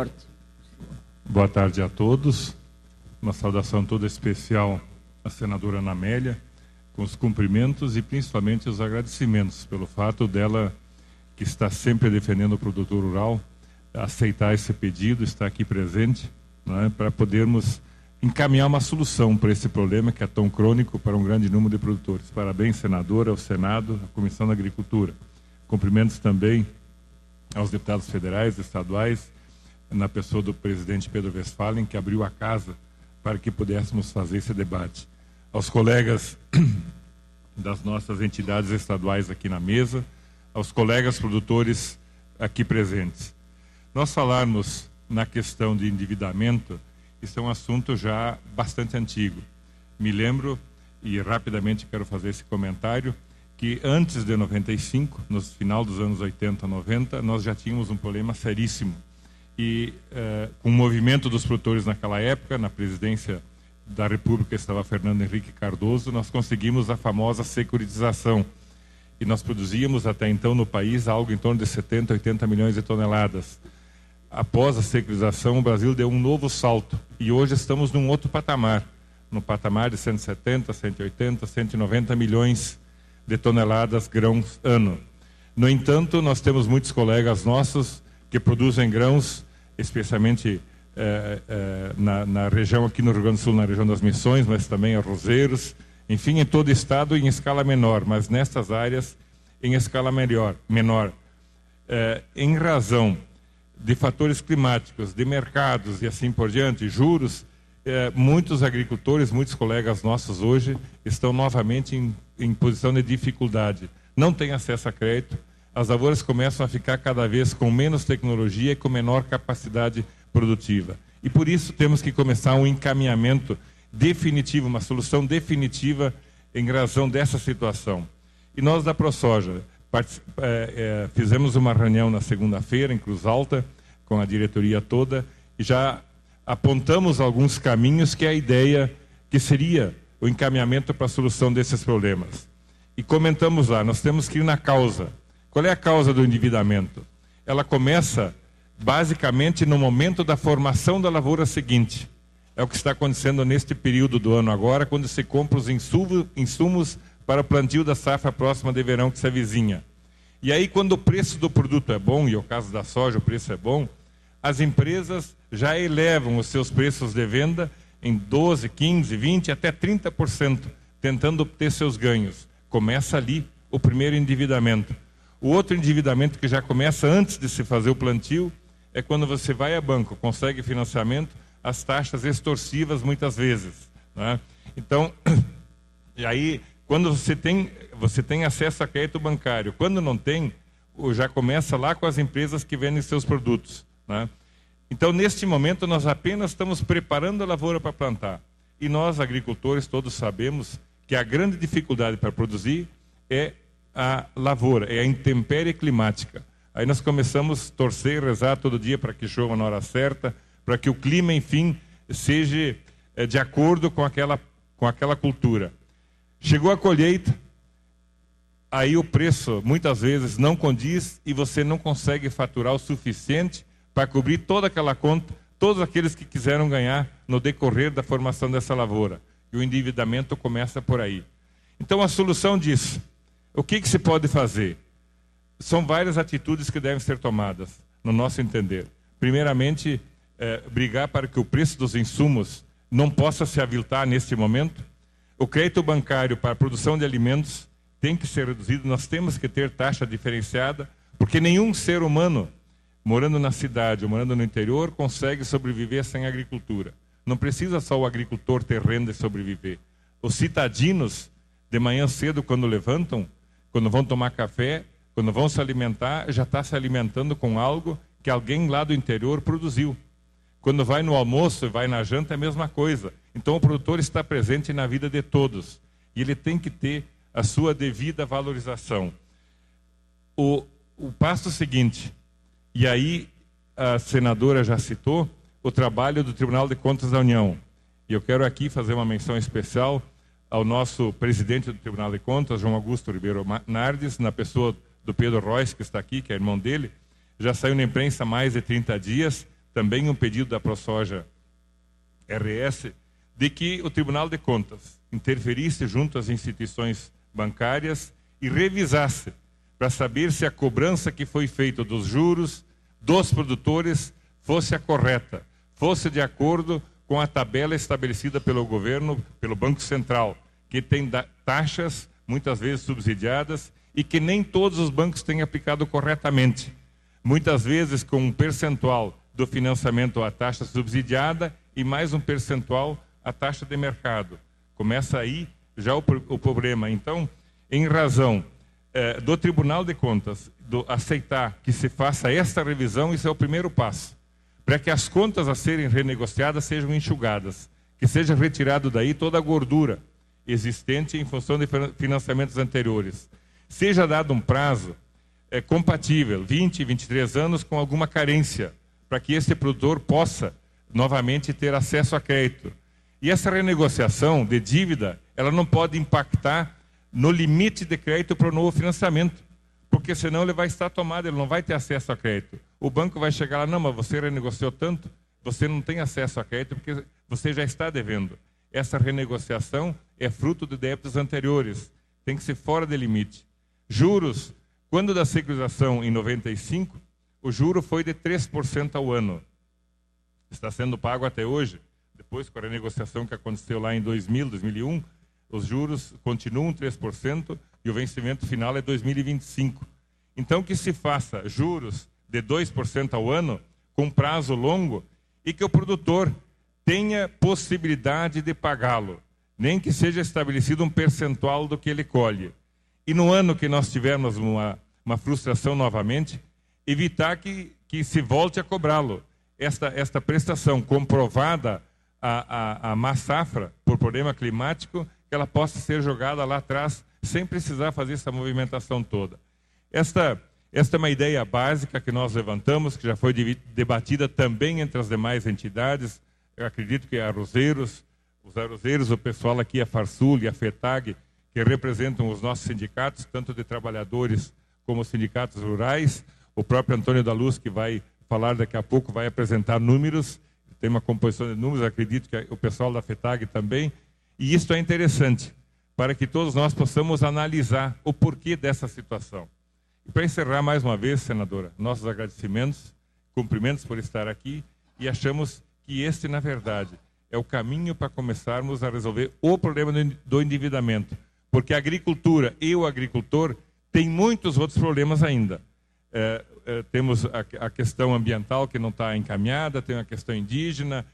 Forte. Boa tarde a todos. Uma saudação toda especial à senadora Ana Amélia, com os cumprimentos e principalmente os agradecimentos pelo fato dela, que está sempre defendendo o produtor rural, aceitar esse pedido, estar aqui presente, não é, para podermos encaminhar uma solução para esse problema que é tão crônico para um grande número de produtores. Parabéns, senadora, ao Senado, à Comissão da Agricultura. Cumprimentos também aos deputados federais, estaduais, na pessoa do presidente Pedro Westphalen, que abriu a casa para que pudéssemos fazer esse debate. Aos colegas das nossas entidades estaduais aqui na mesa, aos colegas produtores aqui presentes. Nós falarmos na questão de endividamento, isso é um assunto já bastante antigo. Me lembro, e rapidamente quero fazer esse comentário, que antes de 95, no final dos anos 80, 90, nós já tínhamos um problema seríssimo. E com o movimento dos produtores naquela época, na presidência da República estava Fernando Henrique Cardoso, nós conseguimos a famosa securitização. E nós produzíamos até então no país algo em torno de 70, 80 milhões de toneladas. Após a securitização, o Brasil deu um novo salto. E hoje estamos num outro patamar. No patamar de 170, 180, 190 milhões de toneladas grãos ano. No entanto, nós temos muitos colegas nossos que produzem grãos, especialmente na região aqui no Rio Grande do Sul, na região das Missões, mas também arrozeiros, enfim, em todo o estado em escala menor, mas nestas áreas em escala menor. Em razão de fatores climáticos, de mercados e assim por diante, juros, muitos agricultores, muitos colegas nossos hoje estão novamente em posição de dificuldade. Não têm acesso a crédito, as lavouras começam a ficar cada vez com menos tecnologia e com menor capacidade produtiva. E por isso temos que começar um encaminhamento definitivo, uma solução definitiva em razão dessa situação. E nós da ProSoja fizemos uma reunião na segunda-feira em Cruz Alta com a diretoria toda e já apontamos alguns caminhos que é a ideia que seria o encaminhamento para a solução desses problemas. E comentamos lá, nós temos que ir na causa. Qual é a causa do endividamento? Ela começa basicamente no momento da formação da lavoura seguinte. É o que está acontecendo neste período do ano agora, quando se compra os insumos para o plantio da safra próxima de verão que se avizinha. E aí, quando o preço do produto é bom, e é o caso da soja, o preço é bom, as empresas já elevam os seus preços de venda em 12%, 15%, 20%, até 30%, tentando obter seus ganhos. Começa ali o primeiro endividamento. O outro endividamento que já começa antes de se fazer o plantio é quando você vai a banco, consegue financiamento, as taxas extorsivas muitas vezes, né? Então, e aí, quando você tem acesso a crédito bancário, quando não tem, já começa lá com as empresas que vendem seus produtos, né? Então, neste momento, nós apenas estamos preparando a lavoura para plantar. E nós, agricultores, todos sabemos que a grande dificuldade para produzir é a lavoura, é a intempérie climática. Aí nós começamos a torcer e rezar todo dia para que chova na hora certa, para que o clima, enfim, seja de acordo com aquela cultura. Chegou a colheita, aí o preço muitas vezes não condiz e você não consegue faturar o suficiente para cobrir toda aquela conta, todos aqueles que quiseram ganhar no decorrer da formação dessa lavoura. E o endividamento começa por aí. Então, a solução disso, o que se pode fazer? São várias atitudes que devem ser tomadas, no nosso entender. Primeiramente, brigar para que o preço dos insumos não possa se aviltar neste momento. O crédito bancário para a produção de alimentos tem que ser reduzido. Nós temos que ter taxa diferenciada, porque nenhum ser humano, morando na cidade ou morando no interior, consegue sobreviver sem agricultura. Não precisa só o agricultor ter renda e sobreviver. Os citadinos, de manhã cedo, quando levantam, quando vão tomar café, quando vão se alimentar, já está se alimentando com algo que alguém lá do interior produziu. Quando vai no almoço e vai na janta, é a mesma coisa. Então o produtor está presente na vida de todos. E ele tem que ter a sua devida valorização. O passo seguinte, e aí a senadora já citou, o trabalho do Tribunal de Contas da União. E eu quero aqui fazer uma menção especial ao nosso presidente do Tribunal de Contas, João Augusto Ribeiro Nardes, na pessoa do Pedro Royce, que está aqui, que é irmão dele. Já saiu na imprensa há mais de 30 dias, também um pedido da ProSoja RS, de que o Tribunal de Contas interferisse junto às instituições bancárias e revisasse para saber se a cobrança que foi feita dos juros dos produtores fosse a correta, fosse de acordo com a tabela estabelecida pelo governo, pelo Banco Central, que tem taxas muitas vezes subsidiadas e que nem todos os bancos têm aplicado corretamente. Muitas vezes com um percentual do financiamento à taxa subsidiada e mais um percentual à taxa de mercado. Começa aí já o problema. Então, em razão do Tribunal de Contas aceitar que se faça esta revisão, isso é o primeiro passo, para que as contas a serem renegociadas sejam enxugadas, que seja retirado daí toda a gordura existente em função de financiamentos anteriores. Seja dado um prazo compatível, 20, 23 anos, com alguma carência, para que esse produtor possa novamente ter acesso a crédito. E essa renegociação de dívida, ela não pode impactar no limite de crédito para o novo financiamento, porque senão ele vai estar tomado, ele não vai ter acesso a crédito. O banco vai chegar lá, não, mas você renegociou tanto, você não tem acesso a crédito porque você já está devendo. Essa renegociação é fruto de débitos anteriores, tem que ser fora de limite. Juros, quando da securitização em 95, o juro foi de 3% ao ano. Está sendo pago até hoje. Depois, com a renegociação que aconteceu lá em 2000, 2001, os juros continuam 3% e o vencimento final é 2025. Então, que se faça juros de 2% ao ano, com prazo longo, e que o produtor tenha possibilidade de pagá-lo, nem que seja estabelecido um percentual do que ele colhe. E no ano que nós tivermos uma frustração novamente, evitar que se volte a cobrá-lo. Esta prestação comprovada a má safra por problema climático, que ela possa ser jogada lá atrás sem precisar fazer essa movimentação toda. Esta é uma ideia básica que nós levantamos, que já foi debatida também entre as demais entidades. Eu acredito que os arrozeiros, o pessoal aqui, a Farsul e a FETAG, que representam os nossos sindicatos, tanto de trabalhadores como sindicatos rurais, o próprio Antônio da Luz, que vai falar daqui a pouco, vai apresentar números, tem uma composição de números, acredito que o pessoal da FETAG também, e isso é interessante, para que todos nós possamos analisar o porquê dessa situação. E para encerrar mais uma vez, senadora, nossos agradecimentos, cumprimentos por estar aqui, e achamos que este, na verdade, é o caminho para começarmos a resolver o problema do endividamento, porque a agricultura e o agricultor têm muitos outros problemas ainda. Temos a questão ambiental que não está encaminhada, tem a questão indígena,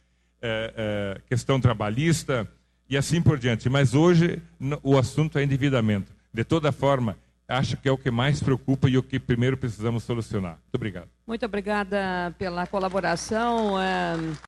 questão trabalhista e assim por diante. Mas hoje o assunto é endividamento. De toda forma, acho que é o que mais preocupa e o que primeiro precisamos solucionar. Muito obrigado. Muito obrigada pela colaboração.